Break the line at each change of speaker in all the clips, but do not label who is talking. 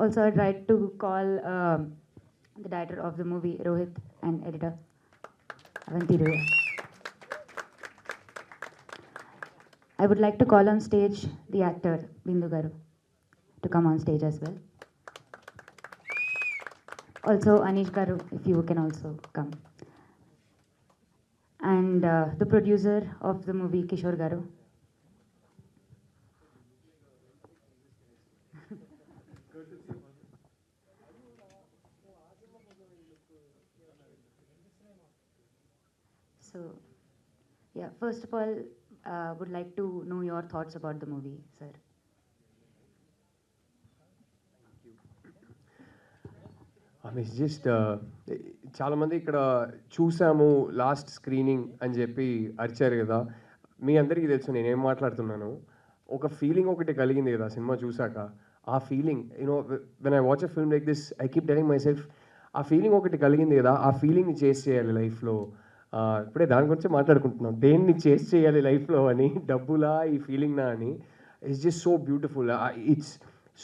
Also, I'd like to call the director of the movie, Rohit, and editor, Avanti Roy. I would like to call on stage the actor, Bindu Garu, to come on stage as well. Also, Anish Garu, if you can also come. And the producer of the movie, Kishore Garu. So, yeah, first of all, would like to know your thoughts about the movie, sir.
It's just చాలామంది ఇక్కడ చూసాము last screening అని చెప్పి అరిచారు కదా. మీ అందరికీ తెలుసు నేనేం మాట్లాడుతున్నాను. ఒక ఫీలింగ్ ఒకటి కలిగింది కదా సినిమా చూసాక. ఆ feeling when I watch a film like this I keep telling my self, ఆ ఫీలింగ్ ఒకటి కలిగింది కదా, ఆ ఫీలింగ్ని చేస్ చేయాలి లైఫ్లో. ఇప్పుడే దాని గురించి మాట్లాడుకుంటున్నాం, దేన్ని చేస్ చేయాలి లైఫ్లో అని, డబ్బులా ఈ ఫీలింగ్నా అని. It's just so beautiful, it's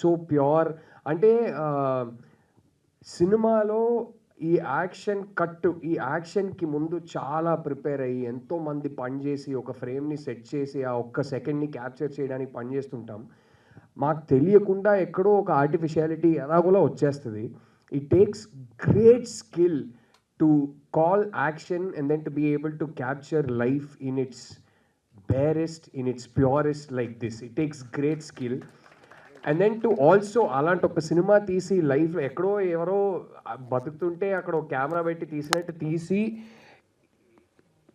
so pure. అంటే సినిమాలో ఈ యాక్షన్ కట్టు, ఈ యాక్షన్కి ముందు చాలా ప్రిపేర్ అయ్యి ఎంతోమంది పనిచేసి ఒక ఫ్రేమ్ని సెట్ చేసి ఆ ఒక్క సెకండ్ని క్యాప్చర్ చేయడానికి పనిచేస్తుంటాం. మాకు తెలియకుండా ఎక్కడో ఒక ఆర్టిఫిషియాలిటీ ఎలాగోలా వచ్చేస్తుంది. It takes great skill to call action and then to be able to capture life in its barest, in its purest like this. It takes great skill. And then to also అలాంటి ఒక cinema తీసి లైఫ్లో ఎక్కడో ఎవరో బతుకుతుంటే అక్కడ ఒక camera పెట్టి తీసినట్టు తీసి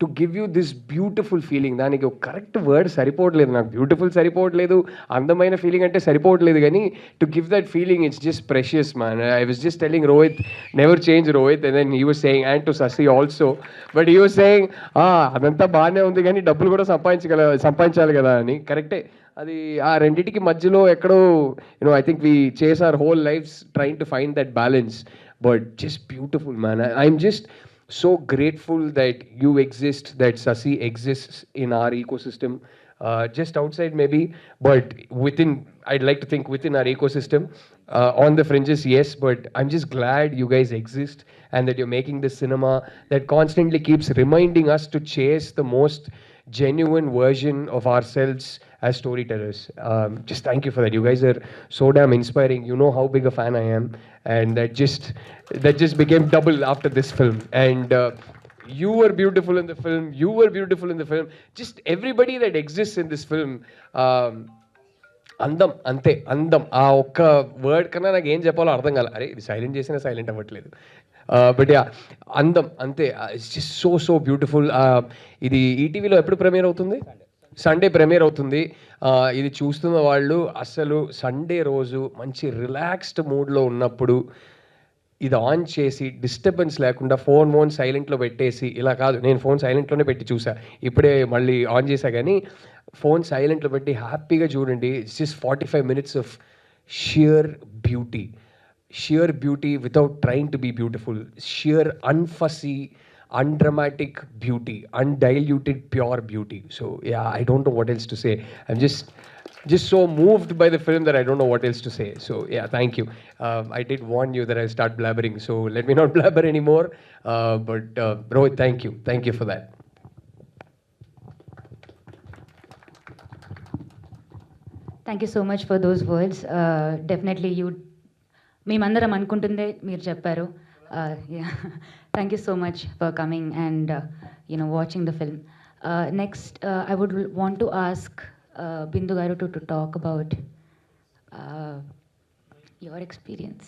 to give you this beautiful feeling. దానికి ఒక కరెక్ట్ వర్డ్ సరిపోవట్లేదు నాకు, బ్యూటిఫుల్ సరిపోవట్లేదు, అందమైన ఫీలింగ్ అంటే సరిపోవట్లేదు, కానీ to give that feeling it's just precious man. I was just telling Rohit, never change Rohit, and then he was saying, and to Sasi also, but he was saying అదంతా బాగానే ఉంది కానీ డబ్బులు కూడా సంపాదించాలి కదా అని. కరెక్టే, అది ఆ రెండింటికి మధ్యలో ఎక్కడో I think we chase our whole lives trying to find that balance, but just beautiful man. I'm just so grateful that you exist, that Sasi exists in our ecosystem, just outside maybe, but within, I'd like to think within our ecosystem, on the fringes, yes, but I'm just glad you guys exist and that you're making this cinema that constantly keeps reminding us to chase the most genuine version of ourselves as storytellers. Just thank you for that. You guys are so damn inspiring. You know how big a fan I am, and that just became double after this film. And you were beautiful in the film. You were beautiful in the film. Just everybody that exists in this film. అందం, అంతే అందం. ఆ ఒక్క word కన్నా నాకు ఏం చెప్పాలో అర్థం కాలే. అరే ఇది సైలెంట్ చేసినా సైలెంట్ అవ్వట్లేదు, బట్ యా అందం అంతే. It's just so so beautiful. ఇది ఈటీవీలో ఎప్పుడు ప్రీమియర్ అవుతుంది? సండే ప్రీమియర్ అవుతుంది. ఇది చూస్తున్న వాళ్ళు అసలు సండే రోజు మంచి రిలాక్స్డ్ మూడ్లో ఉన్నప్పుడు ఇది ఆన్ చేసి డిస్టర్బెన్స్ లేకుండా ఫోన్ సైలెంట్లో పెట్టేసి, ఇలా కాదు నేను ఫోన్ సైలెంట్లోనే పెట్టి చూసా, ఇప్పుడే మళ్ళీ ఆన్ చేశా, కానీ ఫోన్ సైలెంట్లో పెట్టి హ్యాపీగా చూడండి. It's just 45 minutes of sheer beauty without trying to be beautiful, sheer unfussy undramatic beauty, undiluted pure beauty. So yeah, I don't know what else to say. I'm just so moved by the film that I don't know what else to say. So yeah, thank you. I did warn you that I start blabbering, so let me not blabber anymore. But Rohit, thank you for that.
Thank you so much for those words. Definitely you, మేమందరం అనుకుంటుందే మీరు చెప్పారు. Yeah. Thank you so much for coming and watching the film. Next, I would want to ask Bindu Garu to talk about your experience.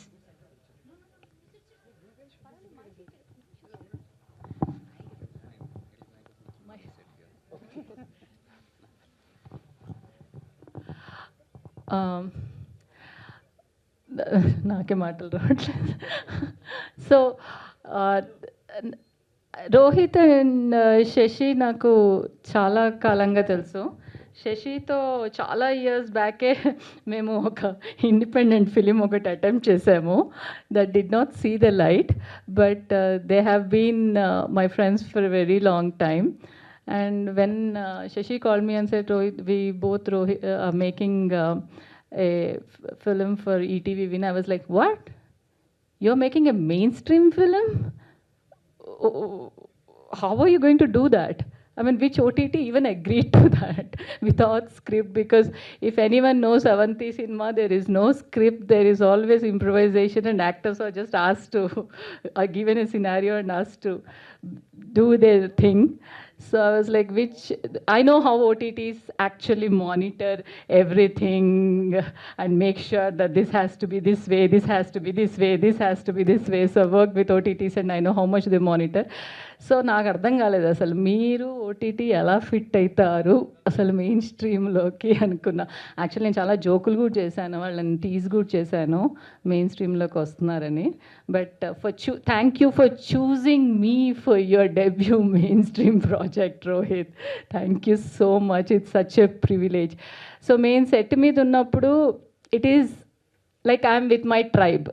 నాకే మాటలు రావట్లేదు. So Rohit and Shashi నాకు చాలా కాలంగా తెలుసు. శశితో చాలా ఇయర్స్ బ్యాకే మేము ఒక ఇండిపెండెంట్ ఫిలిం ఒకటి అటెంప్ట్ చేసాము. That did not see the light, but they have been my friends for a very long time. And when Shashi called me and said, Rohit, we both are making film for ETV Win, I was like, what? You're making a mainstream film? How are you going to do that? I mean, which OTT even agreed to that without script? Because if anyone knows Avanti cinema, there is no script, there is always improvisation, and actors are just asked to, are given a scenario and asked to do their thing. So I was like, I know how OTTs actually monitor everything and make sure that this has to be this way, this has to be this way, this has to be this way. So I work with OTTs and I know how much they monitor. So నాకు అర్థం కాలేదు అసలు మీరు OTT ఎలా fit అవుతారు అసలు main స్ట్రీమ్లోకి అనుకున్నా. Actually నేను చాలా జోకులు కూడా చేశాను, వాళ్ళని టీజ్ కూడా చేశాను మెయిన్ స్ట్రీమ్లోకి వస్తున్నారని. But thank you for choosing me for your debut main stream project Rohit. Thank you so much, it's such a privilege. So main set మీద ఉన్నప్పుడు it is like I'm with my tribe.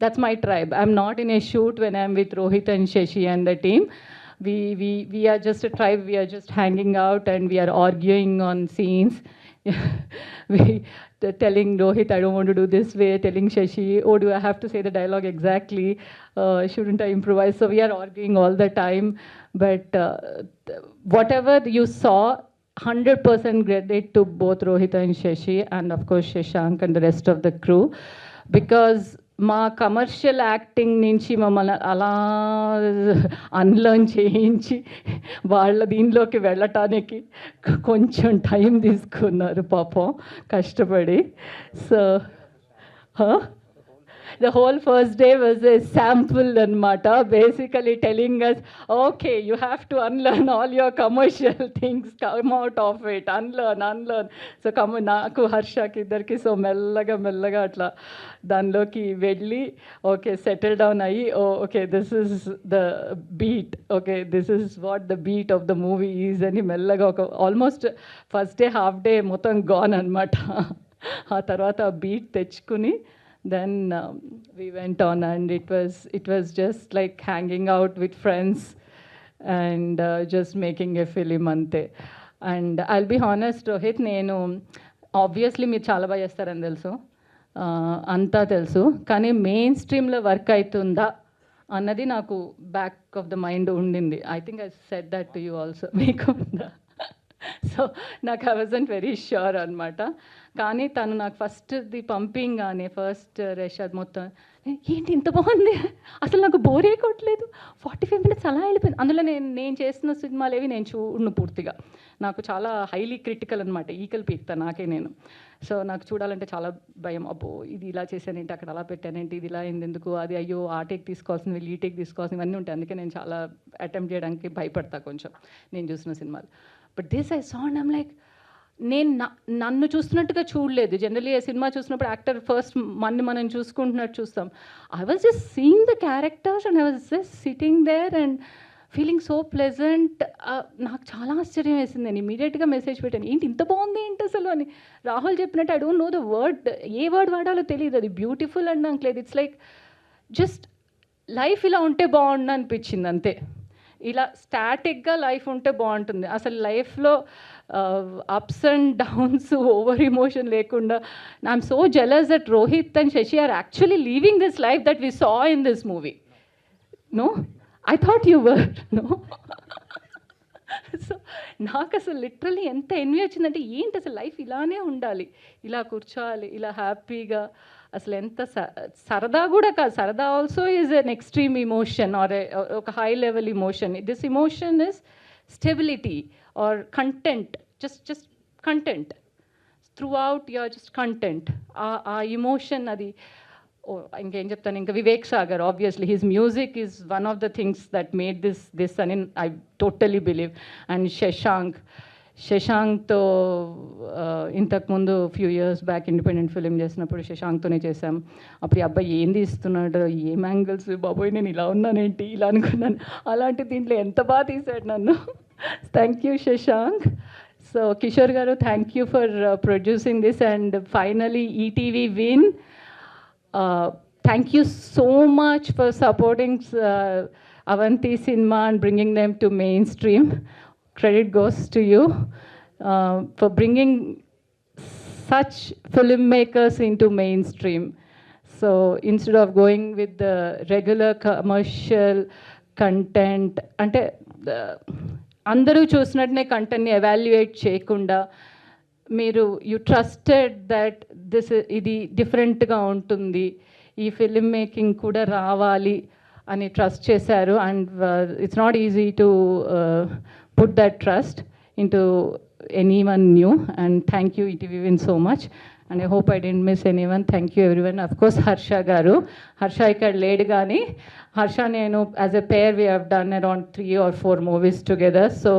That's my tribe. I'm not in a shoot when I'm with Rohit and Shashi and the team. We are just a tribe. We are just hanging out and we are arguing on scenes. Telling Rohit, I don't want to do this way. Telling Shashi, oh, do I have to say the dialogue exactly? Shouldn't I improvise? So we are arguing all the time. But whatever you saw, 100% credit to both Rohit and Shashi, and of course Shashank and the rest of the crew, because మా commercial acting నుంచి మమ్మల్ని అలా unlearn చేయించి వాళ్ళ దీనిలోకి వెళ్ళటానికి కొంచెం time తీసుకున్నారు పాపం కష్టపడి. So the whole first day was a sample anmata, basically telling us, okay, you have to unlearn all your commercial things, come out of it, unlearn. So come naku Harshaki iddarki so mellaga atla danloki velli, okay, settle down ayi, oh okay, this is the beat, okay, this is what the beat of the movie is ani mellaga almost first day half day motham gone anmata. ఆ తర్వాత ఆ beat తెచ్చుకుని then we went on, and it was just like hanging out with friends and just making a film ante. And I'll be honest, Rohit, నేను obviously మీరు చాలా బాగా చేస్తారని తెలుసు, అంతా తెలుసు, కానీ మెయిన్ స్ట్రీమ్లో వర్క్ అవుతుందా అన్నది నాకు బ్యాక్ ఆఫ్ ద మైండ్ ఉండింది. I think I said that to you also, మీకు ఉందా? సో నాకు ఐ వాజంట్ వెరీ ష్యూర్ అనమాట. కానీ తను నాకు ఫస్ట్ది పంపింగ్గానే ఫస్ట్ రెషాద్ మొత్తం ఏంటి ఇంత బాగుంది, అసలు నాకు బోరే కొట్టలేదు, 45 minutes అలా వెళ్ళిపోయింది. అందులో నేను చేసిన సినిమాలు ఏవి నేను చూడను పూర్తిగా, నాకు చాలా హైలీ క్రిటికల్ అనమాట, ఈకలు పీక్తా నాకే నేను. సో నాకు చూడాలంటే చాలా భయం, అబ్బో ఇది ఇలా చేశానేంటి, అక్కడ అలా పెట్టానేంటి, ఇది ఇలా అయింది ఎందుకు, అది అయ్యో ఆ టేక్ తీసుకోవాల్సింది, వీళ్ళు ఈ టేక్ తీసుకోవాల్సింది, ఇవన్నీ ఉంటాయి. అందుకే నేను చాలా అటెంప్ట్ చేయడానికి భయపడతా కొంచెం నేను చూసిన సినిమాలు. But this I saw and I'm like, నేను నన్ను చూస్తున్నట్టుగా చూడలేదు. జనరలీ ఆ సినిమా చూసినప్పుడు యాక్టర్ ఫస్ట్ మనం చూసుకుంటున్నట్టు చూస్తాం. I was just seeing the characters and I was just sitting there and feeling so pleasant. నాకు చాలా ఆశ్చర్యం వేసింది. నేను ఇమీడియట్గా మెసేజ్ పెట్టాను, ఏంటి ఇంత బాగుంది ఏంటి అసలు అని. రాహుల్ చెప్పినట్టు I don't know the word, A word వాడాలో తెలియదు, అది బ్యూటిఫుల్ అని నాకు లేదు. ఇట్స్ లైక్ జస్ట్ లైఫ్ ఇలా ఉంటే బాగుండు అనిపించింది అంతే. ఇలా స్టాటిక్గా లైఫ్ ఉంటే బాగుంటుంది. అసలు లైఫ్లో ups and downs, over emotion లేకుండా. I'm so jealous that Rohit and Shashi are actually living this life that we saw in this movie. No, I thought you were. No. So నాకు అసలు లిటరలీ ఎంత ఎన్వి వచ్చిందంటే, ఏంటి అసలు లైఫ్ ఇలానే ఉండాలి, ఇలా కూర్చోవాలి, ఇలా హ్యాపీగా. అసలు ఎంత సరదా కూడా కాదు, సరదా also is an extreme emotion or ఒక high level emotion. This emotion is stability or content, just content throughout, you're just content. ఆ ఇమోషన్ అది. ఇంకేం చెప్తాను, ఇంకా Vivek Sagar obviously his music is one of the things that made this అని I totally believe. And శశాంక్తో ఇంతకుముందు few years back independent film చేసినప్పుడు శశాంక్తోనే చేశాం. అప్పుడు ఈ అబ్బాయి ఏంది ఇస్తున్నాడు, ఏం యాంగిల్స్ బాబోయ్, నేను ఇలా ఉన్నానేంటి ఇలా అనుకున్నాను. అలాంటి దీంట్లో ఎంత బాగా తీశాడు నన్ను. Thank you Shashank. So Kishore garu, thank you for producing this. And finally ETV Win. Thank you so much for supporting Avanti Cinema and bringing them to mainstream. Credit goes to you for bringing such filmmakers into mainstream. So instead of going with the regular commercial content, అంటే అందరూ చూసినట్టునే కంటెంట్ని evaluate చేయకుండా మీరు you trusted that ఇది డిఫరెంట్గా ఉంటుంది, ఈ film making కూడా రావాలి అని ట్రస్ట్ చేశారు. And it's not easy to put that trust into anyone new. And thank you ETV so much. And I hope I didn't miss anyone. Thank you everyone. Of course Harsha గారు, హర్ష ఇక్కడ లేడు కానీ హర్ష నేను as a pair we have done around 3 or 4 movies together. So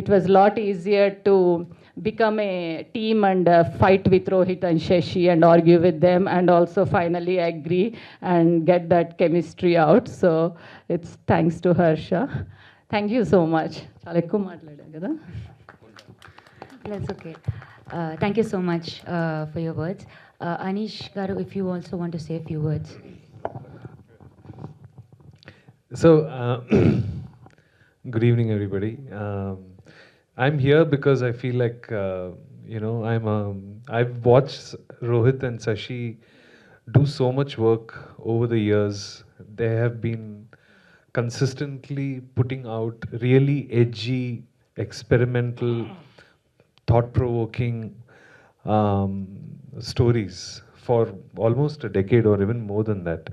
it was a lot easier to become a team and fight with Rohit and Shashi and argue with them and also finally agree and get that chemistry out. So it's thanks to Harsha. Thank you so much. చాలా ఎక్కువ మాట్లాడాను కదా.
That's okay. Thank you so much for your words. Anish Garu, if you also want to say a few words.
So, good evening, everybody. I'm here because I feel like, I've watched Rohit and Sashi do so much work over the years. They have been consistently putting out really edgy, experimental, thought-provoking stories for almost a decade or even more than that.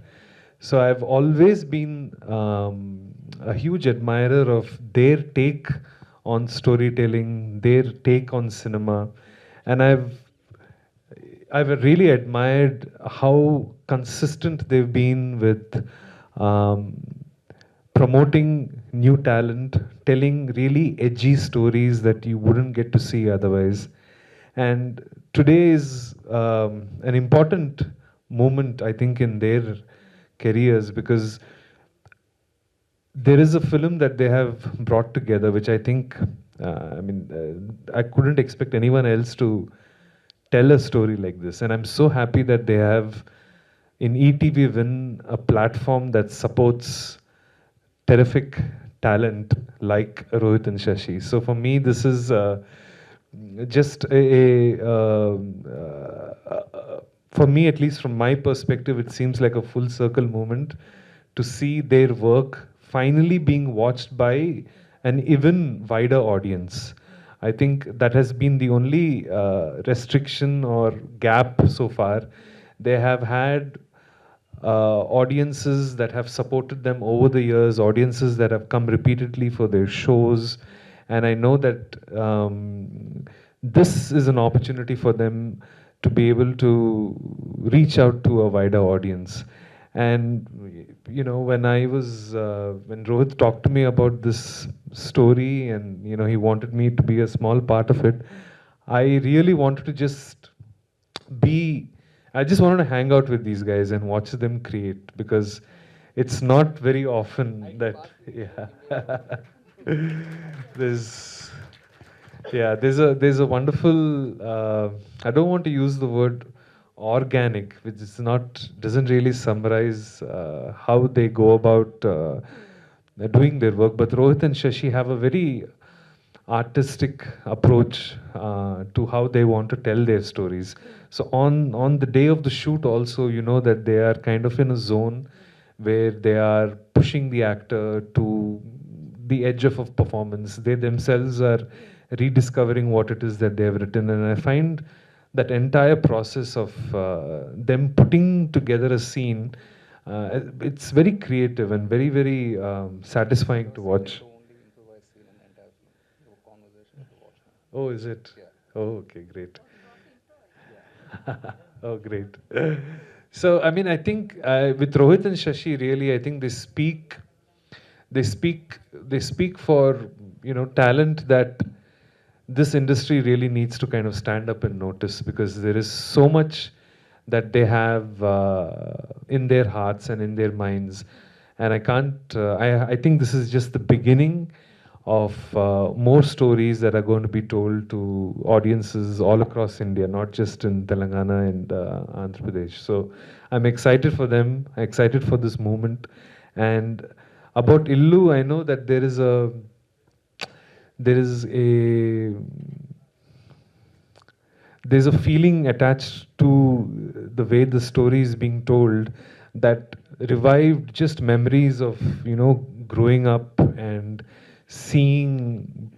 So I've always been a huge admirer of their take on storytelling, their take on cinema, and I've really admired how consistent they've been with promoting new talent, telling really edgy stories that you wouldn't get to see otherwise. And today is an important moment, I think, in their careers, because there is a film that they have brought together which I think I couldn't expect anyone else to tell a story like this, and I'm so happy that they have in ETV Win a platform that supports terrific talent like Rohit and Shashi. So for me this is just for me, at least from my perspective, it seems like a full circle moment to see their work finally being watched by an even wider audience. I think that has been the only restriction or gap so far. They have had audiences that have supported them over the years, audiences that have come repeatedly for their shows, and I know that this is an opportunity for them to be able to reach out to a wider audience. And when when Rohit talked to me about this story and he wanted me to be a small part of it, I really wanted to I just wanted to hang out with these guys and watch them create, because it's not very often that there's a wonderful I don't want to use the word organic, which doesn't really summarize how they go about doing their work, but Rohit and Shashi have a very artistic approach to how they want to tell their stories. So on the day of the shoot also, that they are kind of in a zone where they are pushing the actor to the edge of a performance. They themselves are rediscovering what it is that they have written, and I find that entire process of them putting together a scene, it's very creative and very, very satisfying to watch. Oh, is it? Oh, okay, great. Oh, great. So, I think with Rohit and Shashi, really, I think they speak for, talent that this industry really needs to kind of stand up and notice, because there is so much that they have in their hearts and in their minds, and I think this is just the beginning of more stories that are going to be told to audiences all across India, not just in Telangana and Andhra Pradesh. So I'm excited for them, I'm excited for this movement. And about Illu, I know that there is there's a feeling attached to the way the story is being told that revived just memories of, you know, growing up and seeing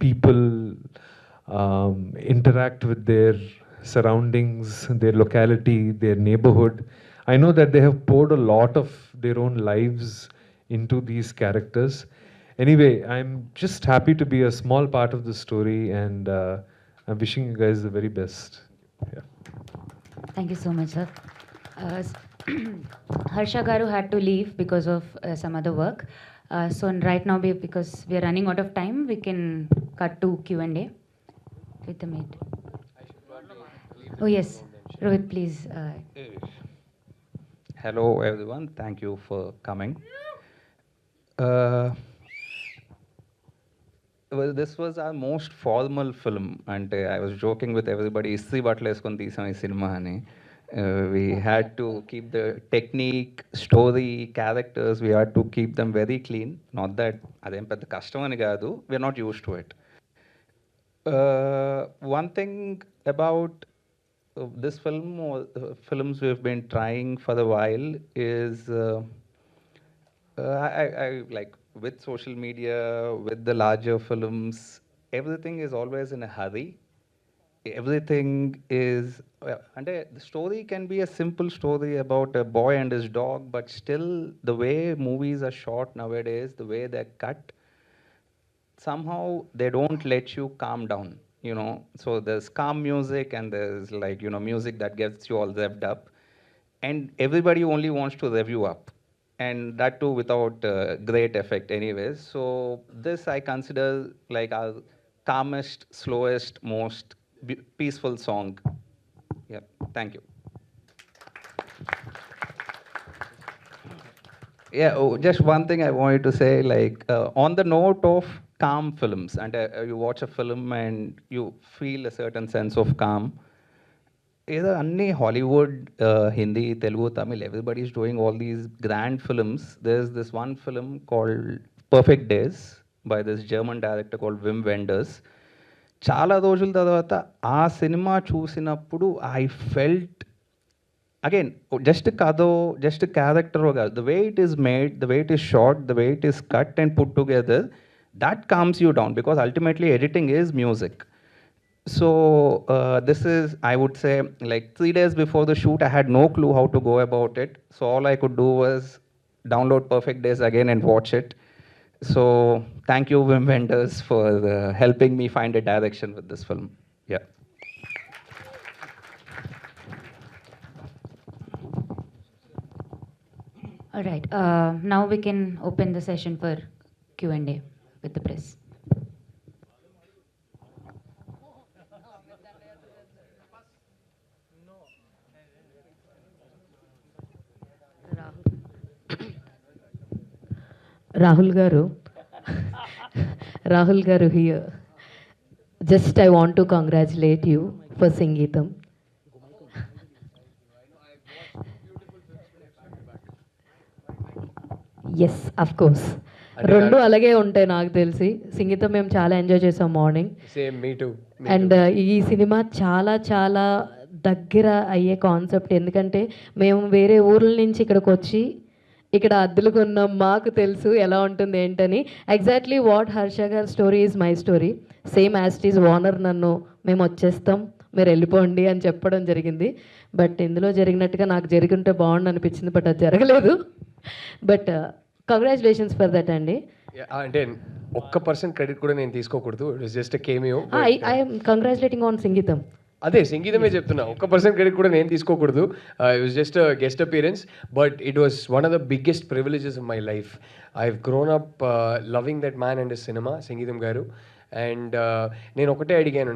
people interact with their surroundings, their locality, their neighborhood. I know that they have poured a lot of their own lives into these characters. Anyway, I'm just happy to be a small part of the story, and I'm wishing you guys the very best. Yeah.
Thank you so much, sir. S- Harsha Garu had to leave because of some other work. So right now, because we are running out of time, we can cut to Q&A with the mate. Oh yes, Rohit, please.
Hello, everyone. Thank you for coming. Uh, well, this was our most formal film, and I was joking with everybody. "Isri బట్టలు వేసుకొని తీసాం ఈ cinema అని." We had to keep the technique, story, characters. We had to keep them very clean. Not that అదేం పెద్ద కష్టం అని కాదు. We're not used to it. One thing about this film or the films we've been trying for a while is I like with social media, with the larger films, everything is always in a hurry. Everything is, and the story can be a simple story about a boy and his dog, but still the way movies are shot nowadays, the way they're cut, somehow they don't let you calm down, you know. So there's calm music and there's, like, you know, music that gets you all revved up, and everybody only wants to rev you up, and that too without great effect anyways. So this I consider like our calmest, slowest, most peaceful song. Yeah, thank you. Yeah, oh, just one thing I wanted to say, like, on the note of calm films, and you watch a film and you feel a certain sense of calm. Either Anni Hollywood, Hindi, Telugu, Tamil, everybody is doing all these grand films. There's this one film called Perfect Days by this German director called Wim Wenders. చాలా రోజుల తర్వాత ఆ cinema చూసినప్పుడు I felt again, just a kado, just a character, the way it is made, the way it is shot, the way it is cut and put together, that calms you down, because ultimately editing is music. So this is, I would say, like 3 days before the shoot, I had no clue how to go about it. So all I could do was download Perfect Days again and watch it. So thank you, Wim Wenders, for helping me find a direction with this film. Yeah.
All right. Now we can open the session for Q&A with the press.
Rahul Garu here. Just I want to congratulate you for Sangeetam. Yes of course రెండు అలాగే ఉంటాయి నాకు తెలిసి. సంగీతం మేము చాలా enjoy చేసాం morning.
Same me two.
And ఈ సినిమా చాలా చాలా దగ్గర అయ్యే కాన్సెప్ట్. ఎందుకంటే మేము వేరే ఊర్ల నుంచి ఇక్కడికి వచ్చి ఇక్కడ అద్దెలు కొన్నాం, మాకు తెలుసు ఎలా ఉంటుంది ఏంటని. ఎగ్జాక్ట్లీ వాట్ హర్ష గారి story is my story. Same as it is owner నన్ను మేము వచ్చేస్తాం మీరు వెళ్ళిపోండి అని చెప్పడం జరిగింది. బట్ ఇందులో జరిగినట్టుగా నాకు జరిగింటే బాగుండు అనిపించింది, బట్ అది జరగలేదు. బట్ కంగ్రాచులేషన్స్ ఫర్ దట్ అండి.
అంటే 1% క్రెడిట్ కూడా నేను తీసుకోకూడదు. It was just a cameo.
I'm congratulating on Sangeetam.
అదే సంగీతమే చెప్తున్నా, 1% క్రెడిట్ కూడా నేను తీసుకోకూడదు. It was just guest appearance, but it was one of the biggest privileges in my life. I have grown up loving that man and his cinema, Sangeetam గారు. And నేను ఒకటే అడిగాను,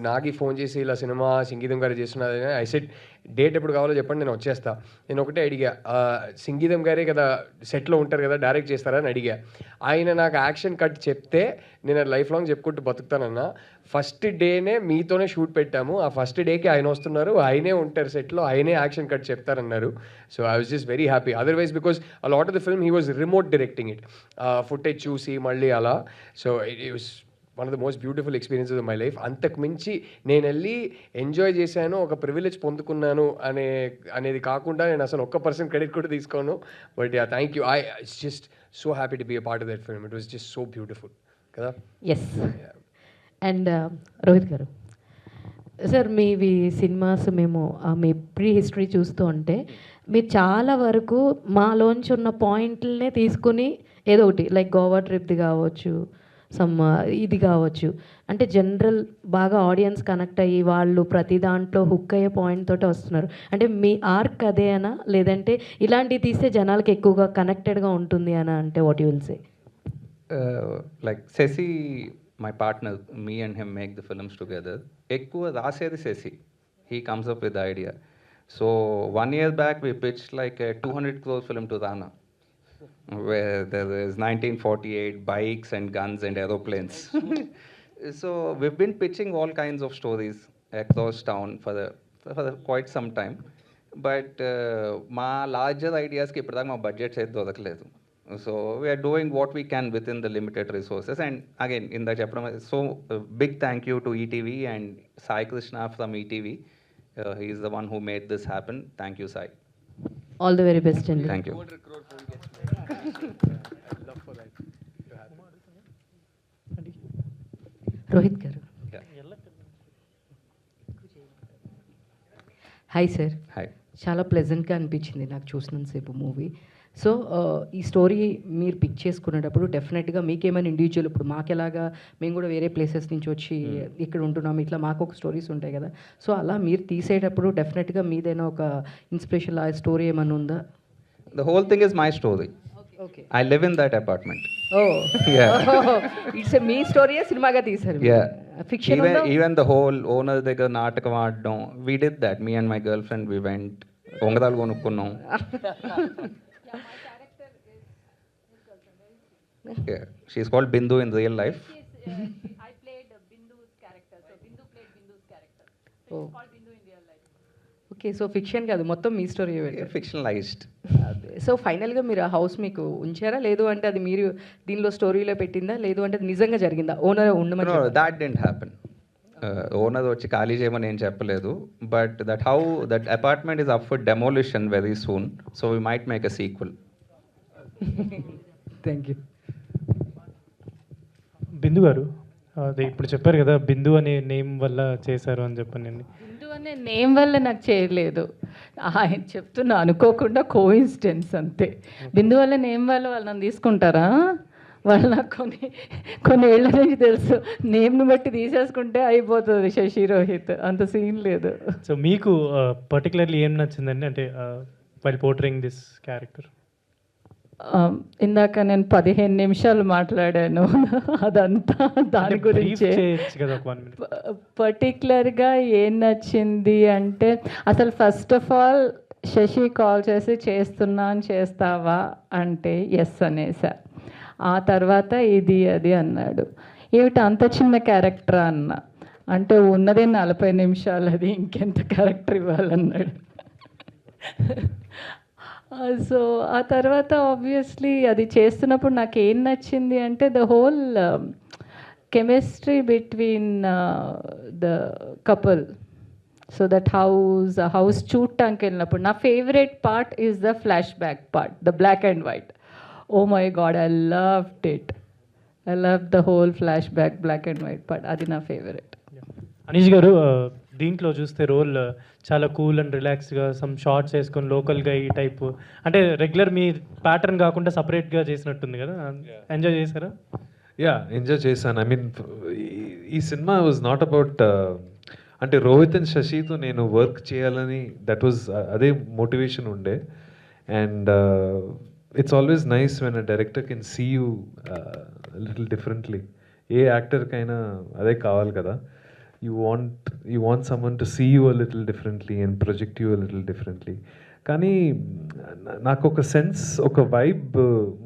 నాగి ఫోన్ చేసి ఇలా సినిమా సంగీతం గారు చేస్తున్నది. ఐ సెడ్ డేట్ ఎప్పుడు కావాలో చెప్పండి, నేను వచ్చేస్తా. నేను ఒకటే అడిగా, సంగీతం గారే కదా సెట్లో ఉంటారు కదా, డైరెక్ట్ చేస్తారా అని అడిగా. ఆయన నాకు యాక్షన్ కట్ చెప్తే నేను లైఫ్ లాంగ్ చెప్పుకుంటూ బతుకుతానన్నా. ఫస్ట్ డేనే మీతోనే షూట్ పెట్టాము, ఆ ఫస్ట్ డేకి ఆయన వస్తున్నారు, ఆయనే ఉంటారు సెట్లో, ఆయనే యాక్షన్ కట్ చెప్తారన్నారు. So I was just very happy. Otherwise because a lot of the film he was remote directing it, footage చూసి మళ్ళీ అలా. So it was one of the most beautiful experiences of my life. అంతకు మించి నేను వెళ్ళి enjoy చేశాను, ఒక privilege పొందుకున్నాను అనేది కాకుండా నేను అసలు ఒక్క పర్సెంట్ క్రెడిట్ కూడా తీసుకోను. But yeah, thank you. It's just so happy to be a part of that film. It was just so beautiful కదా.
ఎస్. అండ్ రోహిత్ గారు సార్, మీవి సినిమాస్ మేము మీ ప్రీ హిస్టరీ చూస్తూ ఉంటే మీరు చాలా వరకు మాలోంచి ఉన్న పాయింట్లనే తీసుకుని ఏదో ఒకటి లైక్ గోవా ట్రిప్ది కావచ్చు, ఇది కావచ్చు, అంటే జనరల్ బాగా ఆడియన్స్ కనెక్ట్ అయ్యి వాళ్ళు ప్రతి దాంట్లో హుక్ అయ్యే పాయింట్ తోటి వస్తున్నారు. అంటే మీ ఆర్క్ అదేనా, లేదంటే ఇలాంటివి తీస్తే జనాలకి ఎక్కువగా కనెక్టెడ్గా ఉంటుంది అని అంటే what you will say?
Like Sesi, my partner, me and him make the films together. Ekkuva rasedi Sesi. He comes up with the idea. So 1 year back we pitched like a 200 crore film to Rana, where there is 1948 bikes and guns and aeroplanes. So we've been pitching all kinds of stories across town for quite some time. But మా larger ఐడియాస్కి ఇప్పటిదాకా మా budgets అయితే దొరకలేదు. So we are doing what we can within the limited resources. And again, in the chapter, so big thank you to ETV and Sai Krishna from ETV. He is the one who made this happen. Thank you, Sai.
All the very best అండి.
Thank you.
Rohit గారు. Hi sir.
Hi.
చాలా ప్లెజెంట్గా అనిపించింది నాకు చూసినంతసేపు movie. So ఈ story మీరు pick చేసుకునేటప్పుడు డెఫినెట్గా మీకేమైనా ఇండివిజువల్, ఇప్పుడు మాకెలాగా మేము కూడా వేరే ప్లేసెస్ నుంచి వచ్చి ఇక్కడ ఉంటున్నాం, ఇట్లా మాకు ఒక స్టోరీస్ ఉంటాయి కదా. సో అలా మీరు తీసేటప్పుడు డెఫినెట్గా మీదైనా ఒక ఇన్స్పిరేషన్ ఆ స్టోరీ ఏమైనా ఉందా?
The whole thing is my story.
Okay.
I live in that apartment.
Oh
Yeah.
It's మీ స్టోరీయే సినిమాగా తీశారు.
Yeah.
Fiction
Even the whole owner దగ్గర నాటకం ఆడడం, we did that. Me and my girlfriend, we went ఉంగరాలు కొనుక్కున్నాం. Yeah, she's called Bindu in real life.
I played Bindu's character. So Bindu played Bindu's character. So it's called Bindu in real life.
Okay. So fiction కాదు, మొత్తం మీ story.
Fictionalized.
So ఫైనల్గా మీరు ఆ house మీకు ఉంచారా, లేదు అంటే అది మీరు దీనిలో స్టోరీలో పెట్టిందా, లేదు అంటే అది నిజంగా జరిగిందా? ఓనర్ ఉండమని
No, that didn't happen. Owner వచ్చి ఖాళీ చేయమని ఏం చెప్పలేదు. But that apartment is up for demolition very soon. So we might make a sequel.
Thank you.
Bindu garu, అదే ఇప్పుడు చెప్పారు కదా బిందు అనే నేమ్ వల్ల చేశారు అని చెప్పండి.
బిందు అనే నేమ్ వల్ల నాకు చేయలేదు, ఆయన చెప్తున్నా అనుకోకుండా కోఇన్సిడెన్స్ అంతే. బిందు వల్ల నేమ్ వల్ల వాళ్ళు నన్ను తీసుకుంటారా? వాళ్ళు నాకు కొన్ని ఏళ్ళ నుంచి తెలుసు, నేమ్ని బట్టి తీసేసుకుంటే అయిపోతుంది శశి రోహిత్, అంత సీన్ లేదు.
సో మీకు పర్టికులర్లీ ఏం నచ్చిందండి, అంటే వైల్ పోర్ట్రేయింగ్ దిస్ క్యారెక్టర్?
ఇందాక నేను 15 నిమిషాలు మాట్లాడాను అదంతా దాని గురించి. పర్టికులర్గా ఏం నచ్చింది అంటే, అసలు first of all Shashi call చేసి చేస్తావా అంటే ఎస్ అనేసా. ఆ తర్వాత ఇది అది అన్నాడు. ఏమిటి అంత చిన్న క్యారెక్టర్ అన్న అంటే, ఉన్నదే 40 నిమిషాలు, అది ఇంకెంత క్యారెక్టర్ ఇవ్వాలన్నాడు. సో ఆ తర్వాత ఆబ్వియస్లీ అది చేస్తున్నప్పుడు నాకు ఏం నచ్చింది అంటే, the whole chemistry between the couple. So that house చూడటానికి వెళ్ళినప్పుడు నా favourite part is the flashback part, the black and white. Oh my God, I loved it. I love the whole flashback black and white part, అది నా favourite.
Anish గారు, దీంట్లో చూస్తే role చాలా cool and రిలాక్స్డ్గా some shorts వేసుకొని లోకల్గా ఈ టైప్, అంటే రెగ్యులర్ మీ ప్యాటర్న్ కాకుండా సపరేట్గా చేసినట్టుంది కదా, ఎంజాయ్ చేశారా?
యా, ఎంజాయ్ చేశాను. ఐ మీన్ ఈ సినిమా వాజ్ నాట్ అబౌట్, అంటే రోహిత్ అండ్ శశితో నేను వర్క్ చేయాలని, దట్ వాజ్ అదే మోటివేషన్ ఉండే. And it's always nice when a director can see you little differently. ఏ యాక్టర్కైనా అదే కావాలి కదా. You want someone to see you a little differently and project you a little differently. కానీ నాకు ఒక సెన్స్, ఒక వైబ్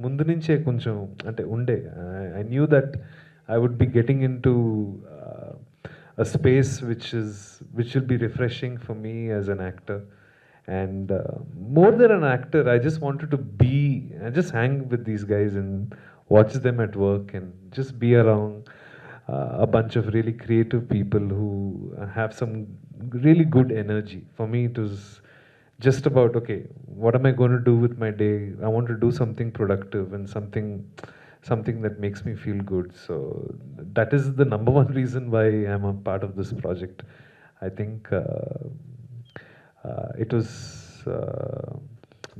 ముందు నుంచే కొంచెం అంటే ఉండే. I knew that I would be getting into a space which will be refreshing for me as an actor. And more than an actor, I just wanted to just hang with these guys and watch them at work and just be around. a bunch of really creative people who have some really good energy. For me, it was just about, okay, what am I going to do with my day? I want to do something productive and something that makes me feel good. So that is the number one reason why I'm a part of this project. I think it was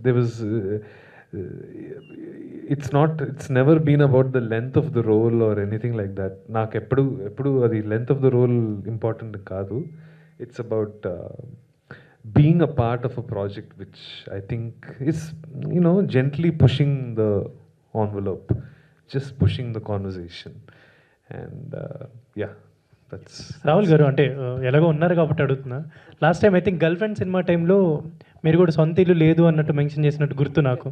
there was it's never been about the length of the role or anything like that. నాకు ఎప్పుడు అది length of the role important కాదు. It's about being a part of a project which I think is, gently pushing the envelope, just pushing the conversation. And yeah, that's
Rahul గారు అంటే ఎలాగో ఉన్నారు కాబట్టి అడుగుతున్నా. Last time I think girl friend cinema టైంలో మీరు కూడా సొంత ఇల్లు లేదు అన్నట్టు మెన్షన్ చేసినట్టు గుర్తు నాకు.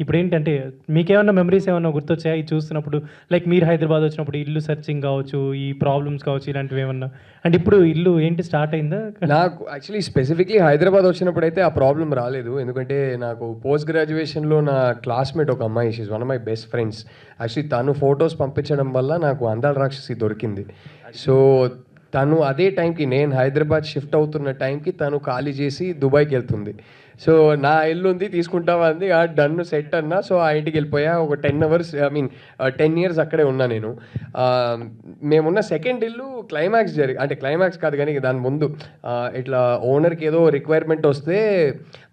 ఇప్పుడు ఏంటంటే మీకేమన్నా మెమరీస్ ఏమన్నా గుర్తొచ్చాయా ఇది చూస్తున్నప్పుడు? లైక్ మీరు హైదరాబాద్ వచ్చినప్పుడు ఇల్లు సర్చింగ్ కావచ్చు, ఈ ప్రాబ్లమ్స్ కావచ్చు, ఇలాంటివి ఏమన్నా? అండ్ ఇప్పుడు ఇల్లు ఏంటి స్టార్ట్ అయిందా?
నాకు యాక్చువల్లీ స్పెసిఫిక్లీ హైదరాబాద్ వచ్చినప్పుడు అయితే ఆ ప్రాబ్లం రాలేదు. ఎందుకంటే నాకు పోస్ట్ గ్రాడ్యుయేషన్లో నా క్లాస్మేట్ ఒక అమ్మాయి, she's one of my best friends. Actually తను ఫొటోస్ పంపించడం వల్ల నాకు అందాల రాక్షసి దొరికింది. సో తను అదే టైంకి, నేను హైదరాబాద్ షిఫ్ట్ అవుతున్న టైంకి తను ఖాళీ చేసి దుబాయ్కి వెళ్తుంది. సో నా ఇల్లు ఉంది తీసుకుంటావా అంది. ఆ డన్ సెట్ అన్నా. సో ఆ ఇంటికి వెళ్ళిపోయా. ఒక 10 అవర్స్ 10 years అక్కడే ఉన్నా నేను. మేమున్న సెకండ్ ఇల్లు క్లైమాక్స్ అంటే క్లైమాక్స్ కాదు కానీ దాని ముందు ఇట్లా ఓనర్కి ఏదో రిక్వైర్మెంట్ వస్తే,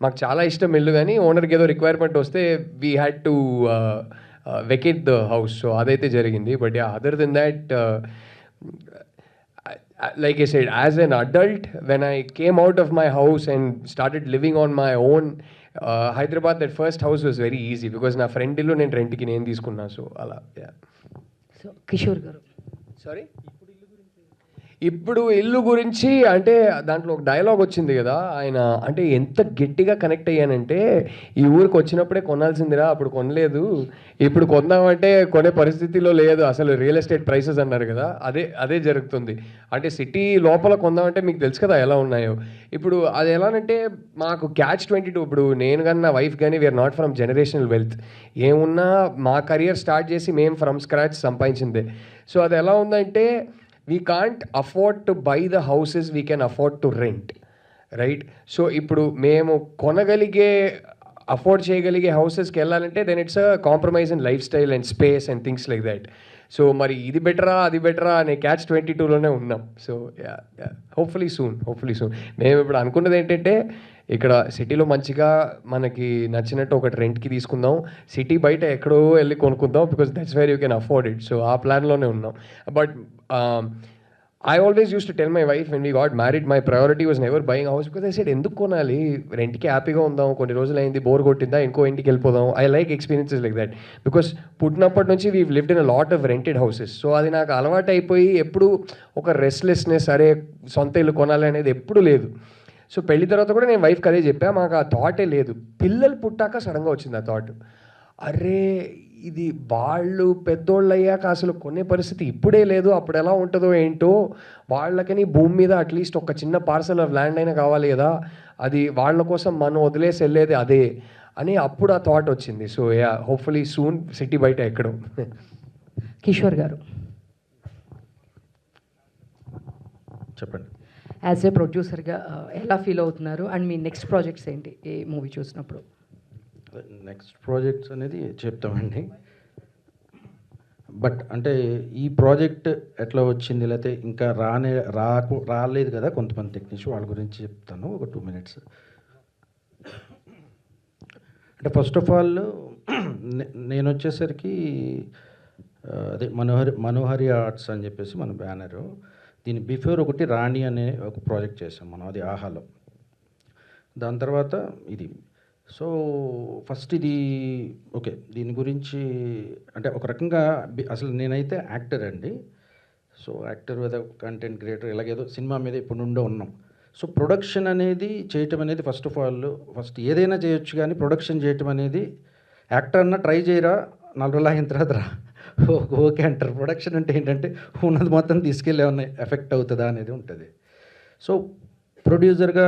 మాకు చాలా ఇష్టం ఇల్లు కానీ ఓనర్కి ఏదో రిక్వైర్మెంట్ వస్తే we had to vacate the house. So అదైతే జరిగింది. But other than that, like I said, as an adult, when I came out of my house and started living on my own, Hyderabad, that first house was very easy because na friend illu nen rent ki nenu తీసుకున్నా. So అలా.
So Kishore గారు,
sorry, ఇప్పుడు ఇల్లు గురించి అంటే దాంట్లో ఒక dialogue వచ్చింది కదా, ఆయన అంటే ఎంత గట్టిగా కనెక్ట్ అయ్యానంటే, ఈ ఊరికి వచ్చినప్పుడే కొనాల్సిందిరా, అప్పుడు కొనలేదు, ఇప్పుడు కొందామంటే కొనే పరిస్థితిలో లేదు, అసలు రియల్ ఎస్టేట్ ప్రైసెస్ అన్నారు కదా, అదే జరుగుతుంది. అంటే సిటీ లోపల కొందామంటే మీకు తెలుసు కదా ఎలా ఉన్నాయో. ఇప్పుడు అది ఎలానంటే మాకు catch-22. ఇప్పుడు నేను కానీ నా వైఫ్ కానీ we're not from generational wealth. ఏమున్నా మా కెరియర్ స్టార్ట్ చేసి మేము ఫ్రమ్ స్క్రాచ్ సంపాదించిందే. సో అది ఎలా ఉందంటే, we can't afford to buy the houses, we can afford to rent, right? So ఇప్పుడు మేము కొనగలిగే, అఫోర్డ్ చేయగలిగే హౌసెస్కి వెళ్ళాలంటే then it's a compromise in lifestyle and space and things like that. So మరి ఇది బెటరా అది బెటరా అనే catch-22లోనే ఉన్నాం. So hopefully soon. మేము ఇప్పుడు అనుకున్నది ఏంటంటే, ఇక్కడ సిటీలో మంచిగా మనకి నచ్చినట్టు ఒకటి రెంట్కి తీసుకుందాం, సిటీ బయట ఎక్కడో వెళ్ళి కొనుక్కుందాం, because that's where you can afford it. So ఆ ప్లాన్లోనే ఉన్నాం. But I always used to tell my wife when we got married, my priority was never buying a house, because I said, ఎందుకు కొనాలి, రెంట్కి హ్యాపీగా ఉందాం, కొన్ని రోజులు అయింది, బోర్ కొట్టిందా, ఇంకో ఇంటికి వెళ్ళిపోదాం. I like experiences like that, because పుట్టినప్పటి నుంచి we've lived in a lot of rented houses. So అది నాకు అలవాటు అయిపోయి ఎప్పుడు ఒక రెస్ట్లెస్నెస్, అరే సొంత ఇల్లు కొనాలి అనేది ఎప్పుడు లేదు. సో పెళ్లి తర్వాత కూడా నేను వైఫ్కి అదే చెప్పా, మాకు ఆ థాటే లేదు. పిల్లలు పుట్టాక సడన్గా వచ్చింది ఆ థాట్, అరే ఇది వాళ్ళు పెద్దోళ్ళు అయ్యాక అసలు కొనే పరిస్థితి ఇప్పుడే లేదు, అప్పుడు ఎలా ఉంటుందో ఏంటో, వాళ్ళకని భూమి మీద అట్లీస్ట్ ఒక చిన్న పార్సల్ ఆఫ్ ల్యాండ్ అయినా కావాలి కదా, అది వాళ్ళ కోసం మనం వదిలేసి వెళ్ళేది అదే అని అప్పుడు ఆ థాట్ వచ్చింది. సో హోప్ఫుల్లీ సూన్ సిటీ బయట ఎక్కడో.
కిషోర్ గారు,
చెప్పండి.
యాజ్ ఏ ప్రొడ్యూసర్గా ఎలా ఫీల్ అవుతున్నారు, అండ్ మీ నెక్స్ట్ ప్రాజెక్ట్స్ ఏంటి ఏ మూవీ చూసినప్పుడు?
నెక్స్ట్ ప్రాజెక్ట్స్ అనేది చెప్తామండి. బట్ అంటే ఈ ప్రాజెక్ట్ ఎట్లా వచ్చింది, లేకపోతే ఇంకా రాలేదు కదా కొంతమంది టెక్నీషియన్, వాళ్ళ గురించి చెప్తాను ఒక 2 minutes. అంటే ఫస్ట్ ఆఫ్ ఆల్ నేను వచ్చేసరికి అదే మనోహరి ఆర్ట్స్ అని చెప్పేసి మన బ్యానరు, దీని బిఫోర్ ఒకటి రాణి అనే ఒక ప్రాజెక్ట్ చేసాం మనం, అది ఆహాలో. దాని తర్వాత ఇది. సో ఫస్ట్ ఇది ఓకే, దీని గురించి అంటే ఒక రకంగా అసలు నేనైతే యాక్టర్ అండి. So actor with content creator ఇలాగేదో సినిమా మీద ఇప్పుడు నుండే ఉన్నాం. సో ప్రొడక్షన్ అనేది చేయటం అనేది ఫస్ట్ ఏదైనా చేయొచ్చు, కానీ ప్రొడక్షన్ చేయటం అనేది యాక్టర్ అన్న ట్రై చేయరా 4 రోజులు అయిన తర్వాత రా ఓకే అంటారు. ప్రొడక్షన్ అంటే ఏంటంటే ఉన్నది మొత్తం తీసుకెళ్ళి ఏమన్నా ఎఫెక్ట్ అవుతుందా అనేది ఉంటుంది. సో ప్రొడ్యూసర్గా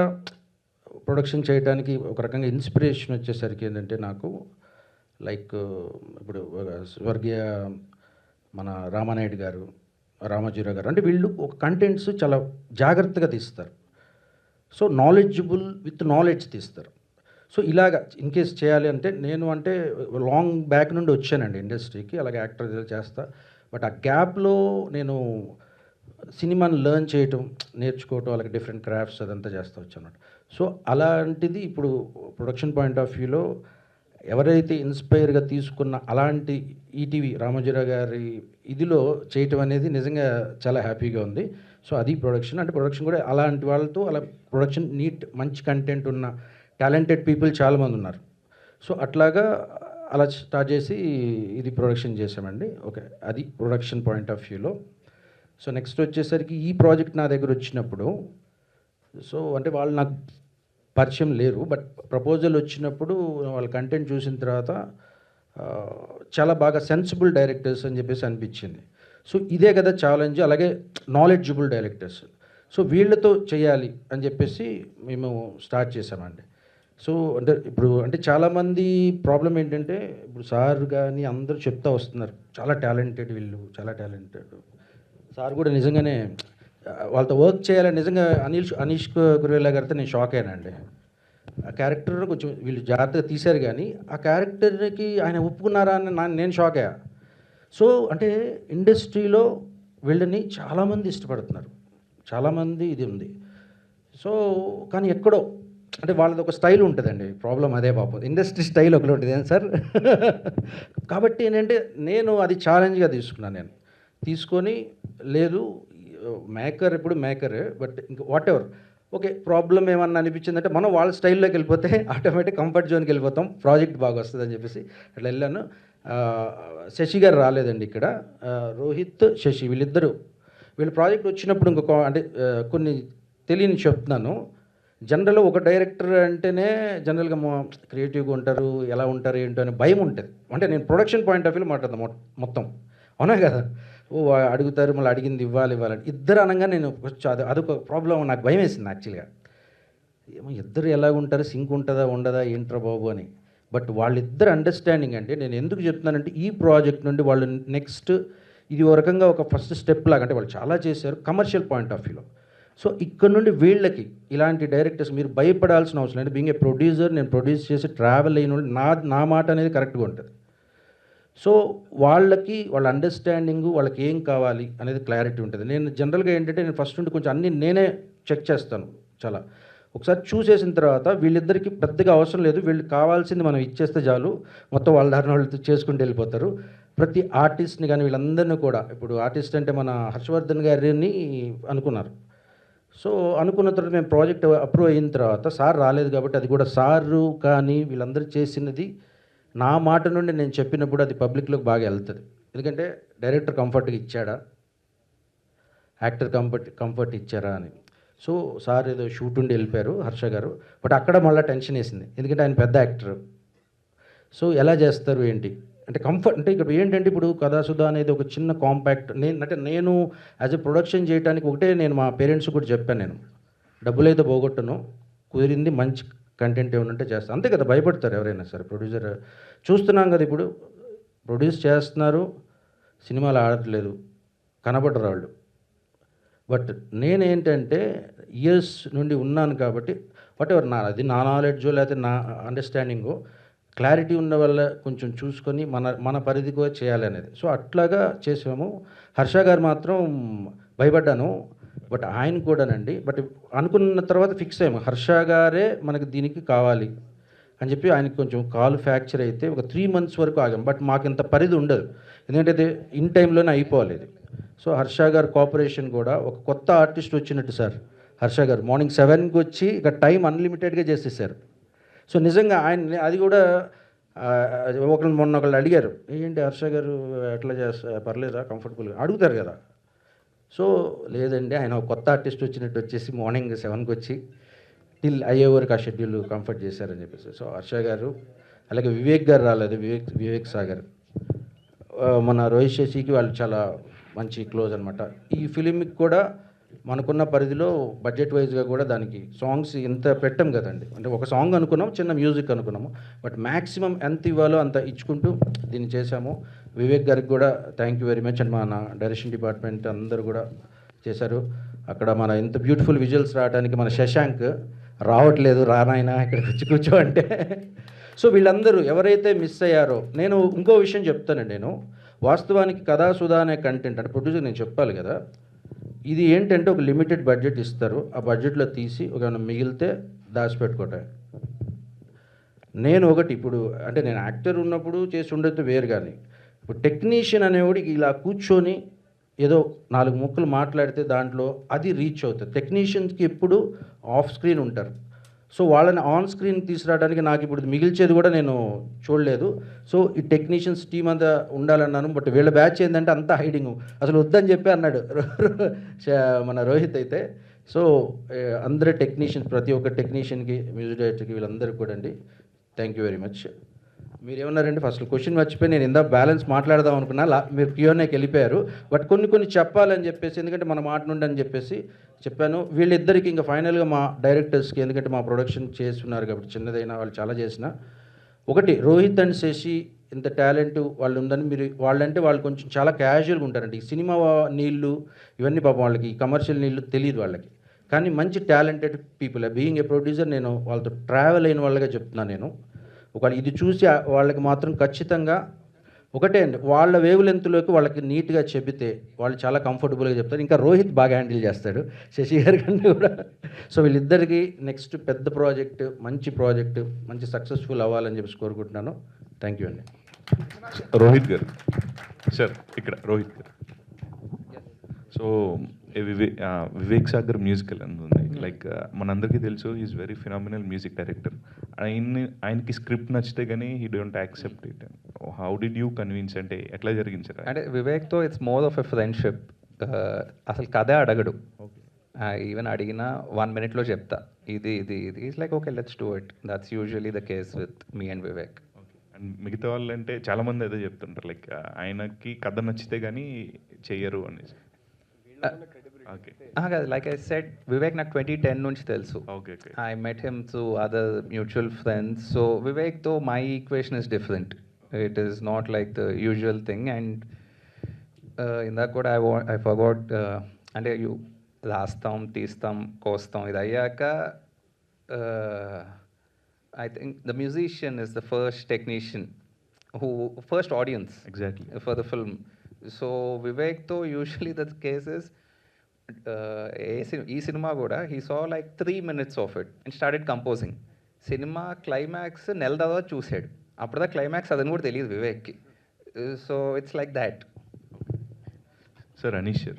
ప్రొడక్షన్ చేయడానికి ఒక రకంగా ఇన్స్పిరేషన్ వచ్చేసరికి ఏంటంటే నాకు లైక్ ఇప్పుడు స్వర్గీయ మన రామానాయుడు గారు, రామోజీరావు గారు, అంటే వీళ్ళు ఒక కంటెంట్స్ చాలా జాగ్రత్తగా తీస్తారు. సో నాలెడ్జబుల్ విత్ నాలెడ్జ్ తీస్తారు. సో ఇలాగ ఇన్ కేస్ చేయాలి అంటే నేను అంటే లాంగ్ బ్యాక్ నుండి వచ్చానండి ఇండస్ట్రీకి, అలాగే యాక్టర్ చేస్తా. బట్ ఆ గ్యాప్లో నేను సినిమాని లెర్న్ చేయటం, నేర్చుకోవటం, అలాగే డిఫరెంట్ క్రాఫ్ట్స్ అదంతా చేస్తూ వచ్చాను. సో అలాంటిది ఇప్పుడు ప్రొడక్షన్ పాయింట్ ఆఫ్ వ్యూలో ఎవరైతే ఇన్స్పైర్గా తీసుకున్న అలాంటి ఈటీవీ రామోజీరావు గారి ఇదిలో చేయటం అనేది నిజంగా చాలా హ్యాపీగా ఉంది. సో అది ప్రొడక్షన్ అంటే ప్రొడక్షన్ కూడా అలాంటి వాళ్ళతో అలా ప్రొడక్షన్ నీట్ మంచి కంటెంట్ ఉన్న టాలెంటెడ్ పీపుల్ చాలామంది ఉన్నారు. సో అట్లాగా అలా స్టార్ట్ చేసి ఇది ప్రొడక్షన్ చేసామండి. ఓకే, అది ప్రొడక్షన్ పాయింట్ ఆఫ్ వ్యూలో. సో నెక్స్ట్ వచ్చేసరికి ఈ ప్రాజెక్ట్ నా దగ్గర వచ్చినప్పుడు, సో అంటే వాళ్ళు నాకు పరిచయం లేరు, బట్ ప్రపోజల్ వచ్చినప్పుడు వాళ్ళ కంటెంట్ చూసిన తర్వాత చాలా బాగా సెన్సిబుల్ డైరెక్టర్స్ అని చెప్పేసి అనిపించింది. సో ఇదే కదా ఛాలెంజ్, అలాగే నాలెడ్జబుల్ డైరెక్టర్స్. సో వీళ్ళతో చేయాలి అని చెప్పేసి మేము స్టార్ట్ చేసామండి. సో అంటే ఇప్పుడు అంటే చాలామంది ప్రాబ్లం ఏంటంటే ఇప్పుడు సార్ కానీ అందరూ చెప్తా వస్తున్నారు చాలా టాలెంటెడ్, వీళ్ళు చాలా టాలెంటెడ్. సార్ కూడా నిజంగానే వాళ్ళతో వర్క్ చేయాలని నిజంగా అనీష్ కురేలా గారితో నేను షాక్ అయ్యానండి. ఆ క్యారెక్టర్ కొంచెం వీళ్ళు జాగ్రత్తగా తీశారు, కానీ ఆ క్యారెక్టర్కి ఆయన ఒప్పుకున్నారా అని నేను షాక్ అయ్యా. సో అంటే ఇండస్ట్రీలో వీళ్ళని చాలామంది ఇష్టపడుతున్నారు, చాలామంది ఇది ఉంది. సో కానీ ఎక్కడో అంటే వాళ్ళది ఒక స్టైల్ ఉంటుందండి, ప్రాబ్లం అదే పాపం. ఇండస్ట్రీ స్టైల్ ఒకటి ఉంటుంది ఏం సార్. కాబట్టి ఏంటంటే నేను అది ఛాలెంజ్గా తీసుకున్నాను. నేను తీసుకొని లేదు మేకర్ ఇప్పుడు మేకరే, బట్ ఇంకా వాట్ ఎవర్ ఓకే, ప్రాబ్లం ఏమన్నా అనిపించిందంటే మనం వాళ్ళ స్టైల్లోకి వెళ్ళిపోతే ఆటోమేటిక్ కంఫర్ట్ జోన్కి వెళ్ళిపోతాం, ప్రాజెక్ట్ బాగా వస్తుంది అని చెప్పేసి అట్లా వెళ్ళాను. శశి గారు రాలేదండి ఇక్కడ, రోహిత్ శశి వీళ్ళ ప్రాజెక్ట్ వచ్చినప్పుడు ఇంకొక అంటే కొన్ని తెలియని చెప్తున్నాను. జనరల్గా ఒక డైరెక్టర్ అంటేనే జనరల్గా క్రియేటివ్గా ఉంటారు, ఎలా ఉంటారు ఏంటో అని భయం ఉంటుంది. అంటే నేను ప్రొడక్షన్ పాయింట్ ఆఫ్ వ్యూలో మాట్లాడతాను మొత్తం, అవునా కదా. అడుగుతారు, మళ్ళీ అడిగింది ఇవ్వాలని ఇద్దరు అనగా నేను అదొక ప్రాబ్లం, నాకు భయం వేసింది యాక్చువల్గా. ఏమో ఇద్దరు ఎలాగుంటారు, సింక్ ఉంటుందా ఉండదా ఏంట్రా బాబు అని. బట్ వాళ్ళిద్దరు అండర్స్టాండింగ్ అంటే నేను ఎందుకు చెప్తున్నానంటే ఈ ప్రాజెక్ట్ నుండి వాళ్ళు నెక్స్ట్ ఇది ఒక రకంగా ఒక ఫస్ట్ స్టెప్ లాగా, అంటే వాళ్ళు చాలా చేశారు కమర్షియల్ పాయింట్ ఆఫ్ వ్యూలో. సో ఇక్కడ నుండి వీళ్ళకి ఇలాంటి డైరెక్టర్స్ మీరు భయపడాల్సిన అవసరం లేదు. బీయింగ్ ఏ ప్రొడ్యూసర్, నేను ప్రొడ్యూస్ చేసి ట్రావెల్ అయిన నా మాట అనేది కరెక్ట్గా ఉంటుంది. సో వాళ్ళకి వాళ్ళ అండర్స్టాండింగు, వాళ్ళకి ఏం కావాలి అనేది క్లారిటీ ఉంటుంది. నేను జనరల్గా ఏంటంటే నేను ఫస్ట్ నుండి కొంచెం అన్నీ నేనే చెక్ చేస్తాను చాలా. ఒకసారి చూసేసిన తర్వాత వీళ్ళిద్దరికీ పెద్దగా అవసరం లేదు, వీళ్ళకి కావాల్సింది మనం ఇచ్చేస్తే చాలు, మొత్తం వాళ్ళ దారిని వాళ్ళతో చేసుకుంటూ వెళ్ళిపోతారు. ప్రతి ఆర్టిస్ట్ని కానీ వీళ్ళందరినీ కూడా, ఇప్పుడు ఆర్టిస్ట్ అంటే మన హర్షవర్ధన్ గారిని అనుకున్నారు. సో అనుకున్న తర్వాత మేము ప్రాజెక్ట్ అప్రూవ్ అయిన తర్వాత సార్ రాలేదు కాబట్టి అది కూడా సారు కానీ వీళ్ళందరూ చేసినది నా మాట నుండి నేను చెప్పినప్పుడు అది పబ్లిక్లోకి బాగా వెళ్తుంది. ఎందుకంటే డైరెక్టర్ కంఫర్ట్గా ఇచ్చాడా, యాక్టర్ కంఫర్ట్ ఇచ్చారా అని. సో సార్ ఏదో షూట్ ఉండి వెళ్ళిపోయారు హర్ష గారు, బట్ అక్కడ మళ్ళీ టెన్షన్ వేసింది, ఎందుకంటే ఆయన పెద్ద యాక్టర్. సో ఎలా చేస్తారు ఏంటి అంటే కంఫర్ట్ అంటే ఇక్కడ ఏంటంటే ఇప్పుడు కథాసుధా అనేది ఒక చిన్న కాంపాక్ట్. నేను యాజ్ ఎ ప్రొడక్షన్ చేయడానికి ఒకటే నేను మా పేరెంట్స్ కూడా చెప్పాను, నేను డబ్బులు అయితే పోగొట్టను, కుదిరింది మంచి కంటెంట్ ఏమన్నా చేస్తాను, అంతే కదా. భయపడతారు ఎవరైనా సరే. ప్రొడ్యూసర్ చూస్తున్నాం కదా, ఇప్పుడు ప్రొడ్యూస్ చేస్తున్నారు, సినిమాలు ఆడట్లేదు, కనబడరు వాళ్ళు. బట్ నేనేంటంటే ఇయర్స్ నుండి ఉన్నాను కాబట్టి వాట్ ఎవర్ అది నా నాలెడ్జో లేకపోతే నా అండర్స్టాండింగో క్లారిటీ ఉన్న వల్ల కొంచెం చూసుకొని మన పరిధిగా చేయాలి అనేది. సో అట్లాగా చేసాము. హర్ష గారు మాత్రం భయపడ్డాను, బట్ ఆయన కూడానండి. బట్ అనుకున్న తర్వాత ఫిక్స్ అయ్యాము, హర్ష గారే మనకి దీనికి కావాలి అని చెప్పి. ఆయనకి కొంచెం కాలు ఫ్రాక్చర్ అయితే ఒక 3 months వరకు ఆగాం. బట్ మాకు ఇంత పరిధి ఉండదు, ఎందుకంటే ఇది ఇన్ టైంలోనే అయిపోవాలి ఇది. సో హర్ష గారు కోఆపరేషన్ కూడా ఒక కొత్త ఆర్టిస్ట్ వచ్చినట్టు సార్. హర్ష గారు మార్నింగ్ 7కి వచ్చి ఇక టైం అన్లిమిటెడ్గా చేసేసారు. సో నిజంగా ఆయన అది కూడా మొన్న ఒకళ్ళు అడిగారు, ఏంటి హర్ష గారు ఎట్లా చేస్తారు, పర్లేదా కంఫర్టబుల్గా అడుగుతారు కదా. సో లేదండి, ఆయన ఒక కొత్త ఆర్టిస్ట్ వచ్చినట్టు వచ్చేసి మార్నింగ్ 7కి వచ్చి టిల్ అయ్యే వరకు ఆ షెడ్యూల్ కంఫర్ట్ చేశారని చెప్పేసి. సో హర్ష గారు, అలాగే వివేక్ గారు రాలేదు, వివేక్ సాగర్, మన రోహిత్ శశికి వాళ్ళు చాలా మంచి క్లోజ్ అనమాట. ఈ ఫిలింకి కూడా మనకున్న పరిధిలో బడ్జెట్ వైజ్గా కూడా దానికి సాంగ్స్ ఇంత పెట్టం కదండి. అంటే ఒక సాంగ్ అనుకున్నాం, చిన్న మ్యూజిక్ అనుకున్నాము, బట్ మ్యాక్సిమం ఎంత ఇవ్వాలో అంత ఇచ్చుకుంటూ దీన్ని చేశాము. వివేక్ గారికి కూడా thank you very much. And మన డైరెక్షన్ డిపార్ట్మెంట్ అందరూ కూడా చేశారు. అక్కడ మన ఇంత బ్యూటిఫుల్ విజువల్స్ రావడానికి మన శశాంక్ రావట్లేదు, రానాయన ఇక్కడికి వచ్చి కూర్చో అంటే. సో వీళ్ళందరూ ఎవరైతే మిస్ అయ్యారో, నేను ఇంకో విషయం చెప్తానండి. నేను వాస్తవానికి కథాసుధా అనే కంటెంట్ అంటే ప్రొడ్యూసర్ నేను చెప్పాలి కదా, ఇది ఏంటంటే ఒక లిమిటెడ్ బడ్జెట్ ఇస్తారు, ఆ బడ్జెట్లో తీసి ఒక మిగిలితే దాచిపెట్టుకోవటం. నేను ఒకటి ఇప్పుడు అంటే నేను యాక్టర్ ఉన్నప్పుడు చేసి ఉండొచ్చు వేరు, కానీ ఇప్పుడు టెక్నీషియన్ అనేవాడికి ఇలా కూర్చొని ఏదో 4 ముక్కలు మాట్లాడితే దాంట్లో అది రీచ్ అవుతుంది. టెక్నీషియన్స్కి ఎప్పుడు ఆఫ్ స్క్రీన్ ఉంటారు, సో వాళ్ళని ఆన్ స్క్రీన్ తీసుకురావడానికి నాకు ఇప్పుడు మిగిల్చేది కూడా నేను చూడలేదు. సో ఈ టెక్నీషియన్స్ టీం అంతా ఉండాలన్నాను, బట్ వీళ్ళ బ్యాచ్ ఏంటంటే అంతా హైడింగ్, అసలు వద్దని చెప్పి అన్నాడు మన రోహిత్ అయితే. సో అందరూ టెక్నీషియన్స్, ప్రతి ఒక్క టెక్నీషియన్కి, మ్యూజిక్ డైరెక్టర్కి, వీళ్ళందరికీ కూడా అండి థ్యాంక్ యూ వెరీ మచ్. మీరు ఏమన్నారంటే ఫస్ట్ క్వశ్చన్ మర్చిపోయి నేను ఇందా బ్యాలెన్స్ మాట్లాడదాం అనుకున్నా, మీరు క్యూఎన్ఏకి వెళ్ళిపోయారు. బట్ కొన్ని చెప్పాలని చెప్పేసి, ఎందుకంటే మన మాట నుండి అని చెప్పేసి చెప్పాను. వీళ్ళిద్దరికి ఇంకా ఫైనల్గా మా డైరెక్టర్స్కి, ఎందుకంటే మా ప్రొడక్షన్ చేస్తున్నారు కాబట్టి చిన్నదైనా వాళ్ళు చాలా చేసిన, ఒకటి రోహిత్ అండ్ శశి ఇంత టాలెంట్ వాళ్ళు ఉందని మీరు వాళ్ళంటే వాళ్ళు కొంచెం చాలా క్యాజువల్గా ఉంటారండి. ఈ సినిమా నీళ్ళు ఇవన్నీ పాపం వాళ్ళకి కమర్షియల్ నీళ్ళు తెలియదు వాళ్ళకి, కానీ మంచి talented people. Being a producer నేను వాళ్ళతో ట్రావెల్ అయిన వాళ్ళగా చెప్తున్నాను. నేను ఒకవేళ ఇది చూసి వాళ్ళకి మాత్రం ఖచ్చితంగా ఒకటే అండి, వాళ్ళ వేవ్ లెంత్లోకి వాళ్ళకి నీట్గా చెబితే వాళ్ళు చాలా కంఫర్టబుల్గా చెప్తారు. ఇంకా రోహిత్ బాగా హ్యాండిల్ చేస్తాడు శశి గారి కంటే కూడా. సో వీళ్ళిద్దరికీ నెక్స్ట్ పెద్ద ప్రాజెక్ట్, మంచి సక్సెస్ఫుల్ అవ్వాలని చెప్పి కోరుకుంటున్నాను. థ్యాంక్ యూ అండి.
రోహిత్ గారు సార్, ఇక్కడ రోహిత్ గారు. సో వివేక్ సాగర్ మ్యూజికల్ అని ఉంది, లైక్ మనందరికీ తెలుసు is very phenomenal music director. ఆయనకి స్క్రిప్ట్ నచ్చితే కానీ he don't accept it. How did you convince, అంటే ఎట్లా జరిగింది సార్?
అంటే వివేక్తో it's more of a friendship. అసలు కథే అడగడు, ఈవెన్ అడిగినా 1 minute చెప్తా ఇది is like okay let's do it. That's usually the case with me and Vivek.
And మిగతా వాళ్ళు అంటే చాలామంది అదే చెప్తుంటారు, లైక్ ఆయనకి కథ నచ్చితే కానీ చెయ్యరు అనేసి.
లైక్ ఐ సెడ్, వివేక్ నాకు 2010 నుంచి తెలుసు. I met him through other mutual friends. So వివేక్తో my equation is different. It is not like the usual thing. And ఇందాక కూడా ఐ ఫర్గాట్, అంటే రాస్తాం, తీస్తాం, కోస్తాం, ఇది అయ్యాక I think the musician is the first technician, first audience
exactly
for the film. So Vivek though usually the case is ee cinema kuda he saw like 3 minutes of it and started composing. Cinema climax nel dava chusadu, appuda climax adani kuda teliyadu Vivek ki. So it's like that.
Sir, Anish sir,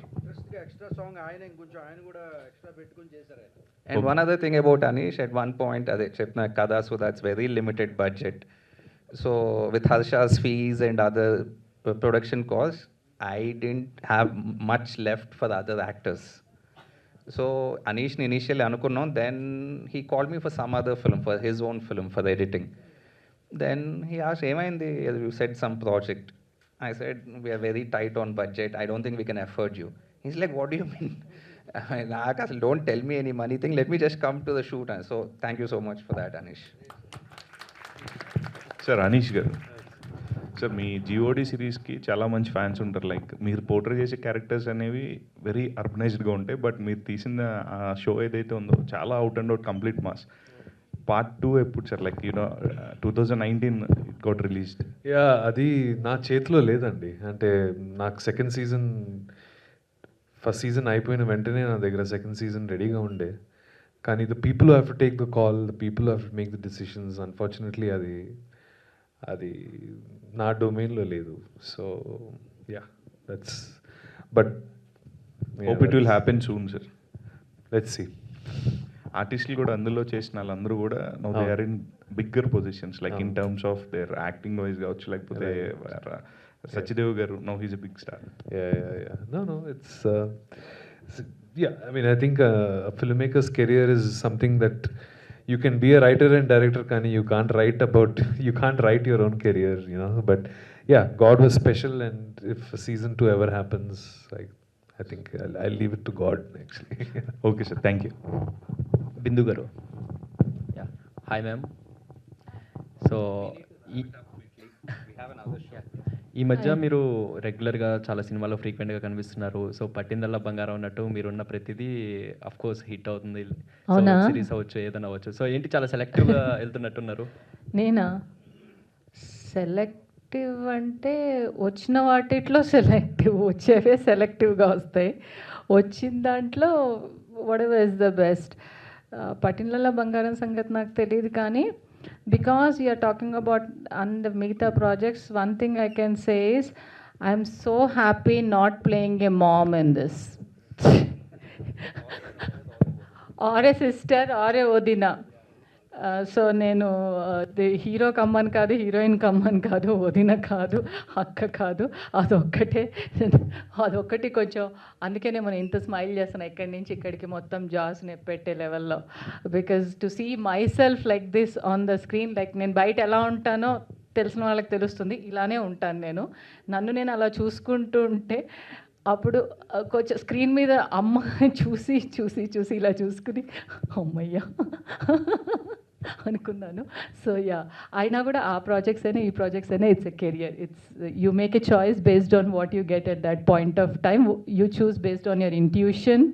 extra song ayana inkoncham kuda extra pettukoni chesaru.
And one other thing about Anish, at one point, ade chepna kada, so that's very limited budget. So with Harsha's fees and other production costs, I didn't have much left for the other actors. So Anish ni initially anukunnam, then he called me for some other film, for his own film, for the editing. Then he asked, "Emaindi, you said some project." I said, "We are very tight on budget. I don't think we can afford you." He's like, "What do you mean?" Don't tell me any money thing. Let me just come to the shoot. And so thank you so much for that, Anish.
Sir Anish గారు, sir మీ GOD సిరీస్కి చాలా మంచి fans ఉంటారు. Like మీరు portray చేసే characters అనేవి very అర్బనైజ్డ్గా ఉంటాయి, but మీరు తీసిన ఆ షో ఏదైతే ఉందో చాలా out and out complete mass. Part 2 ఎప్పుడు sir? Like 2019 it got released.
Yeah, అది నా చేతిలో లేదండి. అంటే నాకు సెకండ్ సీజన్, ఫస్ట్ సీజన్ అయిపోయిన వెంటనే నా దగ్గర సెకండ్ సీజన్ రెడీగా ఉండే, కానీ the people have to take the call, the people have to make the decisions. Unfortunately అది నా డొమైన్లో లేదు. So yeah, that's, but
hope it will happen soon sir.
Let's see.
ఆర్టిస్టులు కూడా అందులో చేసిన వాళ్ళందరూ కూడా now they are in bigger positions, like in terms of their acting wise కావచ్చు, లేకపోతే Sachidev garu, now he's a big star.
Yeah. No, it's yeah. I mean, I think a filmmaker's career is something that you can be a writer and director, Kani. You can't write your own career, you know. But yeah, God was special, and if season 2 ever happens, like, I think I'll leave it to God, actually.
Okay sir, thank you.
Bindu garu. Yeah, hi ma'am. So ఈ మధ్య మీరు రెగ్యులర్గా చాలా సినిమాలో ఫ్రీక్వెంట్గా కనిపిస్తున్నారు. So పట్టిందల్లా బంగారం అన్నట్టు మీరున్న ప్రతిదీ అఫ్ కోర్స్ హిట్ అవుతుంది.
అవునా?
సిరీస్ అవ్వచ్చు, ఏదైనా అవ్వచ్చు. సో ఏంటి చాలా సెలెక్టివ్గా వెళ్తున్నట్టున్నారు?
నేనా? సెలెక్టివ్ అంటే వచ్చిన వాటిట్లో సెలెక్టివ్, వచ్చేవే సెలెక్టివ్గా వస్తాయి. వచ్చిన దాంట్లో whatever is the best. పట్టిండ్లలో బంగారం సంగతి నాకు తెలియదు, కానీ because you are talking about on the Meeta projects, one thing I can say is I'm so happy not playing a mom in this. or a sister or a Odina. So నేను hero కమ్మని కాదు, heroine కమ్మని కాదు, వదిన కాదు, అక్క కాదు, అదొక్కటి కొంచెం. అందుకే నేను ఇంత స్మైల్ చేస్తాను ఇక్కడి నుంచి ఇక్కడికి మొత్తం జాస్ నెప్పెట్టే లెవెల్లో. Because to see myself like this on the screen, like నేను బయట ఎలా ఉంటానో తెలిసిన వాళ్ళకి తెలుస్తుంది, ఇలానే ఉంటాను నేను. నన్ను నేను అలా చూసుకుంటూ ఉంటే అప్పుడు కొంచెం స్క్రీన్ మీద అమ్మ చూసి చూసి చూసి ఇలా చూసుకుని అమ్మయ్యా అనుకున్నాను. సో యా, అయినా కూడా ఆ ప్రాజెక్ట్స్ అయినా ఈ ప్రాజెక్ట్స్ అయినా it's a career. It's you make a choice based on what you get at that point of time. You choose based on your intuition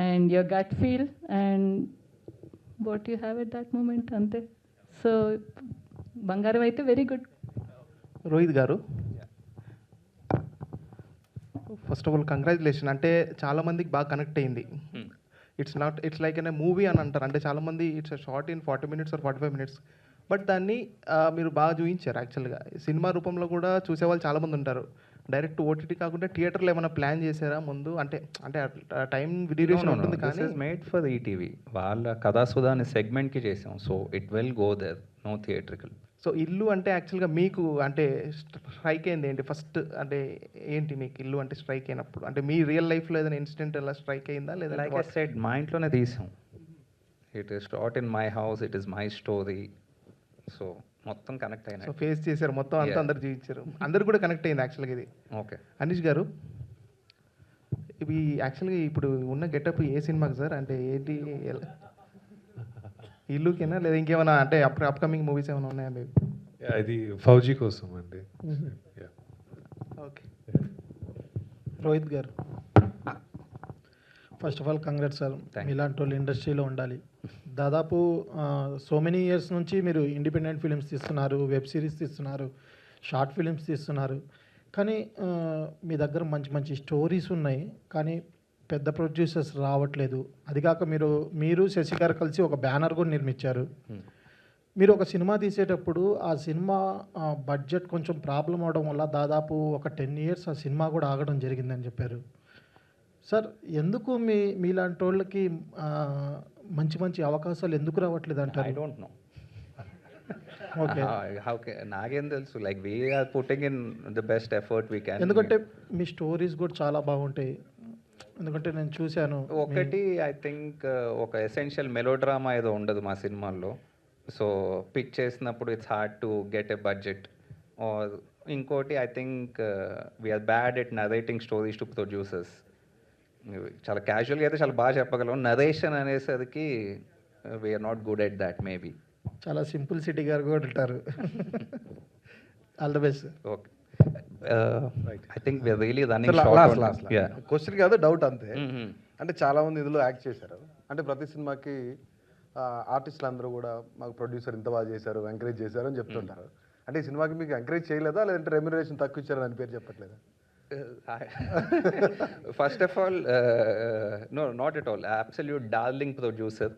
and your gut feel and what you have at that moment, అంతే. So బంగారం అయితే very good.
Rohit గారు, first of all congratulation. అంటే చాలామందికి బాగా connect అయింది. It's like అనే movie అని అంటారు. అంటే చాలామంది it's short in 40 minutes or 45 minutes, but దాన్ని మీరు బాగా చూపించారు. యాక్చువల్గా సినిమా రూపంలో కూడా చూసేవాళ్ళు చాలామంది ఉంటారు. డైరెక్ట్ ఓటీటీ కాకుండా థియేటర్లో ఏమైనా ప్లాన్ చేశారా ముందు? అంటే అంటే టైం డ్యూరేషన్ ఉంటుంది కానీ
మేడ్ ఫర్ ఈటీవీ వాళ్ళ కథాసుధా అనే సెగ్మెంట్కి చేసాం. So it will go there, no theatrical.
So ఇల్లు అంటే యాక్చువల్గా మీకు అంటే స్ట్రైక్ అయింది ఏంటి ఫస్ట్? అంటే ఏంటి మీకు ఇల్లు అంటే స్ట్రైక్ అయినప్పుడు? అంటే మీ రియల్ లైఫ్లో ఏదైనా ఇన్సిడెంట్ అలా స్ట్రైక్ అయిందా లేదా?
లైక్ ఐ సెడ్, మా ఇంట్లోనే తీసాం. It is shot in my house, it is my story. So మొత్తం కనెక్ట్ అయినా.
సో ఫేస్ చేశారు మొత్తం అంతా, అందరు చూపించారు, అందరు కూడా కనెక్ట్ అయింది యాక్చువల్గా ఇది.
ఓకే.
అనీష్ గారు, ఇవి యాక్చువల్గా ఇప్పుడు ఉన్న గెటప్ ఏ సినిమాకి సార్? అంటే ఏంటి, ఇల్లుకేనా లేదా ఇంకేమైనా అంటే అప్కమింగ్ మూవీస్ ఏమైనా ఉన్నాయండి?
ఇది ఫౌజీ కోసం అండి.
ఓకే.
రోహిత్ గారు, first of all congrats sir. ఇలాంటి వాళ్ళు ఇండస్ట్రీలో ఉండాలి. దాదాపు సో మెనీ ఇయర్స్ నుంచి మీరు ఇండిపెండెంట్ ఫిలిమ్స్ తీస్తున్నారు, వెబ్ సిరీస్ తీస్తున్నారు, షార్ట్ ఫిలిమ్స్ తీస్తున్నారు. కానీ మీ దగ్గర మంచి మంచి స్టోరీస్ ఉన్నాయి, కానీ పెద్ద ప్రొడ్యూసర్స్ రావట్లేదు. అది కాక మీరు శశి గారు కలిసి ఒక బ్యానర్ కూడా నిర్మించారు. మీరు ఒక సినిమా తీసేటప్పుడు ఆ సినిమా బడ్జెట్ కొంచెం ప్రాబ్లం అవడం వల్ల దాదాపు ఒక 10 years ఆ సినిమా కూడా ఆగడం జరిగిందని చెప్పారు. సార్, ఎందుకు మీలాంటి వాళ్ళకి మంచి మంచి అవకాశాలు ఎందుకు రావట్లేదు అంటారు?
I don't know.
ఓకే,
నాకేం తెలుసు. Like we're putting in the best effort we can.
ఎందుకంటే మీ స్టోరీస్ కూడా చాలా బాగుంటాయి. ఎందుకంటే నేను చూశాను.
ఒకటి ఐ థింక్ ఒక ఎసెన్షియల్ మెలోడ్రామా ఏదో ఉండదు మా సినిమాల్లో. సో పిచ్ చేసినప్పుడు it's hard to get a budget. ఇంకోటి I think we're bad at narrating stories to producers. చాలా క్యాజువల్గా అయితే చాలా బాగా చెప్పగలం. నరేషన్ అనేసరికి we're not good at that maybe.
చాలా సింపుల్ సిటీ గారు కూడా ఉంటారు. All the best.
Okay. I think we're really running.
Question కాదు, డౌట్ అంతే. అంటే చాలామంది ఇందులో యాక్ట్ చేశారు. అంటే ప్రతి సినిమాకి ఆర్టిస్టులు అందరూ కూడా మాకు ప్రొడ్యూసర్ ఇంత బాగా చేశారు, ఎంకరేజ్ చేశారు అని చెప్తుంటారు. అంటే ఈ సినిమాకి మీకు ఎంకరేజ్ చేయలేదా, లేదంటే రెమ్యునరేషన్ తక్కువ ఇచ్చారని అని పేరు చెప్పట్లేదా?
First of all no, not at all. Absolute darling producer.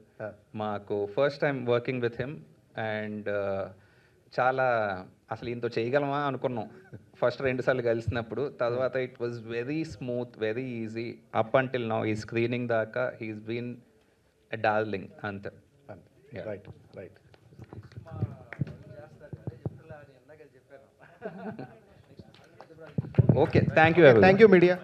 మాకు first time working with him and చాలా అసలు ఇంత చేయగలమా అనుకున్నాం ఫస్ట్ 2 సార్లు కలిసినప్పుడు. తర్వాత it was very smooth, very easy. Up until now ఈ స్క్రీనింగ్ దాకా హీస్ బీన్ ఎ డార్లింగ్ అంతే.
Right right.
Okay, thank you.
Thank you media.